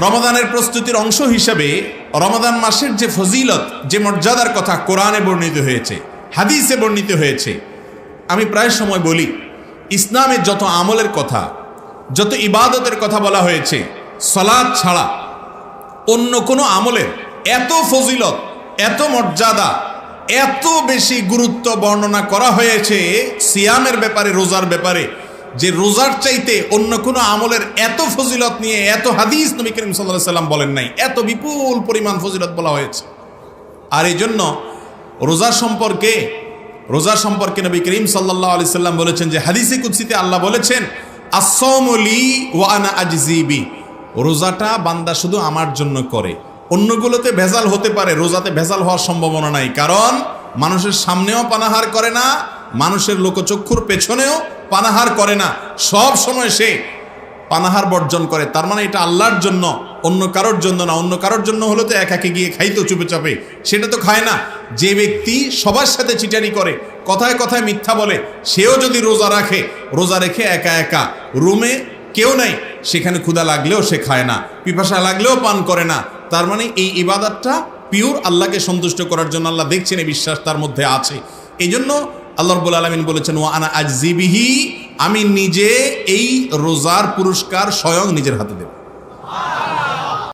রমাদানের প্রস্তুতির অংশ হিসেবে রমাদান মাসের যে ফজিলত, যে মর্যাদার কথা কোরআনে বর্ণিত হয়েছে, হাদিসে বর্ণিত হয়েছে, আমি প্রায় সময় বলি ইসলামের যত আমলের কথা, যত ইবাদতের কথা বলা হয়েছে, সালাত ছাড়া অন্য কোনো আমলের এত ফজিলত, এত মর্যাদা, এত বেশি গুরুত্ব বর্ণনা করা হয়েছে সিয়ামের ব্যাপারে, রোজার ব্যাপারে, যে রোজার চাইতে অন্য কোনো আমলের এত ফজিলত নিয়ে এত হাদিস নবী করিম সাল্লাল্লাহু আলাইহি সাল্লাম বলেন নাই, এত বিপুল পরিমাণ ফজিলত বলা হয়েছে। আর এই জন্য রোজা সম্পর্কে নবী করিম সাল্লাল্লাহু আলাইহি সাল্লাম বলেছেন যে হাদিসে কুদসিতে আল্লাহ বলেছেন, আস-সাওমু লি ওয়া আনা আজজি বি, রোজাটা বান্দা শুধু আমার জন্য করে। অন্যগুলোতে ভেজাল হতে পারে, রোজাতে ভেজাল হওয়ার সম্ভাবনা নাই, কারণ মানুষের সামনেও পানাহার করে না, মানুষের লোকচক্ষুর পেছনেও পানাহার করে না, সব সময় সে পানাহার বর্জন করে। তার মানে এটা আল্লাহর জন্য, অন্য কারোর জন্য না। অন্য কারোর জন্য হলে তো একাকে গিয়ে খাইতো চুপে চাপে, সেটা তো খায় না। যে ব্যক্তি সবার সাথে চিটারি করে, কথায় কথায় মিথ্যা বলে, সেও যদি রোজা রেখে একা একা রুমে কেউ নাই, সেখানে ক্ষুধা লাগলেও সে খায় না, পিপাসা লাগলেও পান করে না, তার মানে এই ইবাদতটা পিওর আল্লাহকে সন্তুষ্ট করার জন্য আল্লাহ দেখছেন, এই বিশ্বাস তার মধ্যে আছে। এই জন্য আল্লাহ রাব্বুল আলামিন বলেছেন, ওয়া আনা আজজি বিহি, আমি নিজে এই রোজার পুরস্কার স্বয়ং নিজের হাতে দেব।